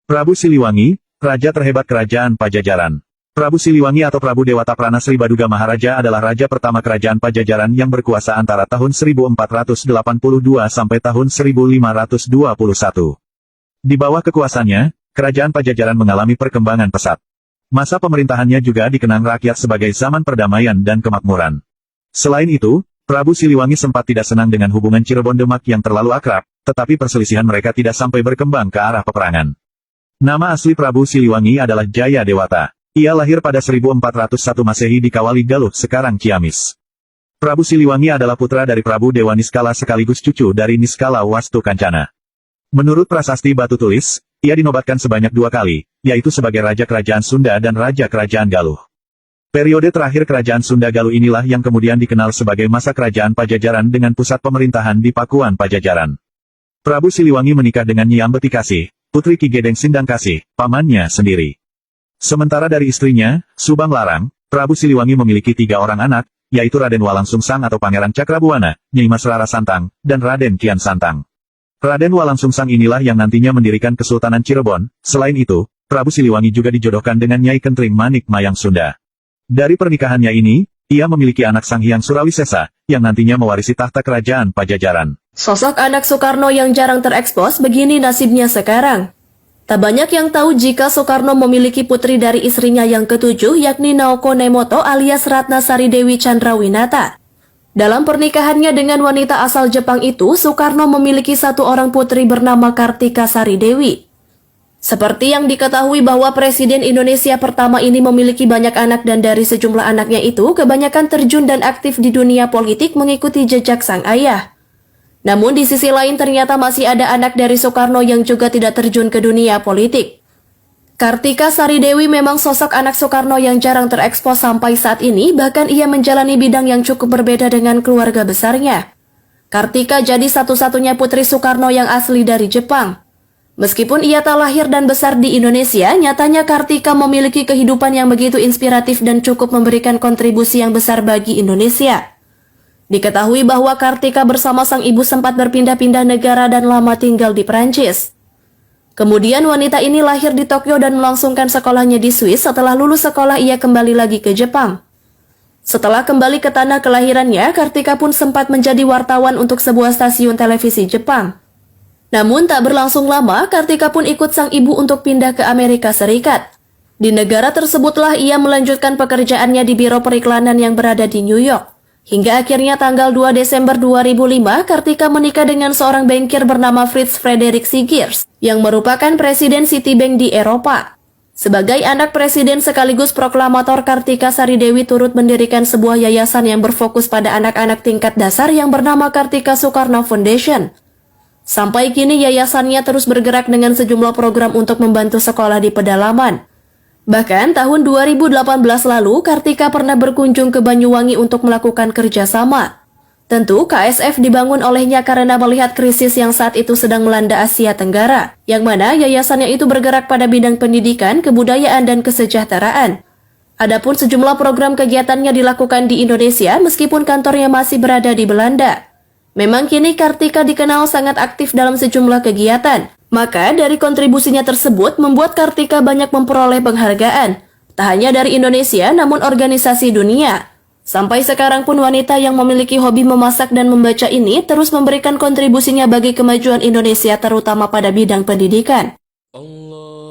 Prabu Siliwangi, Raja terhebat Kerajaan Pajajaran. Prabu Siliwangi atau Prabu Dewata Prana Sri Baduga Maharaja adalah raja pertama Kerajaan Pajajaran yang berkuasa antara tahun 1482 sampai tahun 1521. Di bawah kekuasaannya, Kerajaan Pajajaran mengalami perkembangan pesat. Masa pemerintahannya juga dikenang rakyat sebagai zaman perdamaian dan kemakmuran. Selain itu, Prabu Siliwangi sempat tidak senang dengan hubungan Cirebon Demak yang terlalu akrab, tetapi perselisihan mereka tidak sampai berkembang ke arah peperangan. Nama asli Prabu Siliwangi adalah Jaya Dewata. Ia lahir pada 1401 Masehi di Kawali Galuh, sekarang Ciamis. Prabu Siliwangi adalah putra dari Prabu Dewa Niskala sekaligus cucu dari Niskala Wastu Kancana. Menurut prasasti batu tulis, ia dinobatkan sebanyak 2 kali, yaitu sebagai Raja Kerajaan Sunda dan Raja Kerajaan Galuh. Periode terakhir Kerajaan Sunda Galuh inilah yang kemudian dikenal sebagai masa Kerajaan Pajajaran dengan pusat pemerintahan di Pakuan Pajajaran. Prabu Siliwangi menikah dengan Nyi Ambeti Kasih, putri Ki Gedeng Sindang Kasih, pamannya sendiri. Sementara dari istrinya, Subang Larang, Prabu Siliwangi memiliki 3 orang anak, yaitu Raden Walang Sungsang atau Pangeran Cakrabuana, Nyai Mas Rara Santang, dan Raden Kian Santang. Raden Walang Sungsang inilah yang nantinya mendirikan Kesultanan Cirebon. Selain itu, Prabu Siliwangi juga dijodohkan dengan Nyai Kentring Manik Mayang Sunda. Dari pernikahannya ini, ia memiliki anak Sanghyang Surawisesa, yang nantinya mewarisi tahta Kerajaan Pajajaran. Sosok anak Soekarno yang jarang terekspos, begini nasibnya sekarang. Tak banyak yang tahu jika Soekarno memiliki putri dari istrinya yang ke-7 yakni Naoko Nemoto alias Ratna Sari Dewi Chandrawinata. Dalam pernikahannya dengan wanita asal Jepang itu, Soekarno memiliki 1 orang putri bernama Kartika Sari Dewi. Seperti yang diketahui bahwa Presiden Indonesia pertama ini memiliki banyak anak dan dari sejumlah anaknya itu kebanyakan terjun dan aktif di dunia politik mengikuti jejak sang ayah. Namun di sisi lain ternyata masih ada anak dari Soekarno yang juga tidak terjun ke dunia politik. Kartika Sari Dewi memang sosok anak Soekarno yang jarang terekspos sampai saat ini, bahkan ia menjalani bidang yang cukup berbeda dengan keluarga besarnya. Kartika jadi satu-satunya putri Soekarno yang asli dari Jepang. Meskipun ia tak lahir dan besar di Indonesia, nyatanya Kartika memiliki kehidupan yang begitu inspiratif dan cukup memberikan kontribusi yang besar bagi Indonesia. Diketahui bahwa Kartika bersama sang ibu sempat berpindah-pindah negara dan lama tinggal di Perancis. Kemudian wanita ini lahir di Tokyo dan melangsungkan sekolahnya di Swiss. Setelah lulus sekolah ia kembali lagi ke Jepang. Setelah kembali ke tanah kelahirannya, Kartika pun sempat menjadi wartawan untuk sebuah stasiun televisi Jepang. Namun tak berlangsung lama, Kartika pun ikut sang ibu untuk pindah ke Amerika Serikat. Di negara tersebutlah ia melanjutkan pekerjaannya di Biro Periklanan yang berada di New York. Hingga akhirnya tanggal 2 Desember 2005, Kartika menikah dengan seorang bankir bernama Fritz Frederick Seegers, yang merupakan Presiden Citibank di Eropa. Sebagai anak presiden sekaligus proklamator, Kartika Sari Dewi turut mendirikan sebuah yayasan yang berfokus pada anak-anak tingkat dasar yang bernama Kartika Soekarno Foundation. Sampai kini yayasannya terus bergerak dengan sejumlah program untuk membantu sekolah di pedalaman. Bahkan tahun 2018 lalu, Kartika pernah berkunjung ke Banyuwangi untuk melakukan kerjasama. Tentu KSF dibangun olehnya karena melihat krisis yang saat itu sedang melanda Asia Tenggara, yang mana yayasannya itu bergerak pada bidang pendidikan, kebudayaan, dan kesejahteraan. Adapun sejumlah program kegiatannya dilakukan di Indonesia meskipun kantornya masih berada di Belanda. Memang kini Kartika dikenal sangat aktif dalam sejumlah kegiatan. Maka dari kontribusinya tersebut membuat Kartika banyak memperoleh penghargaan. Tak hanya dari Indonesia namun organisasi dunia. Sampai sekarang pun wanita yang memiliki hobi memasak dan membaca ini terus memberikan kontribusinya bagi kemajuan Indonesia terutama pada bidang pendidikan. Allah.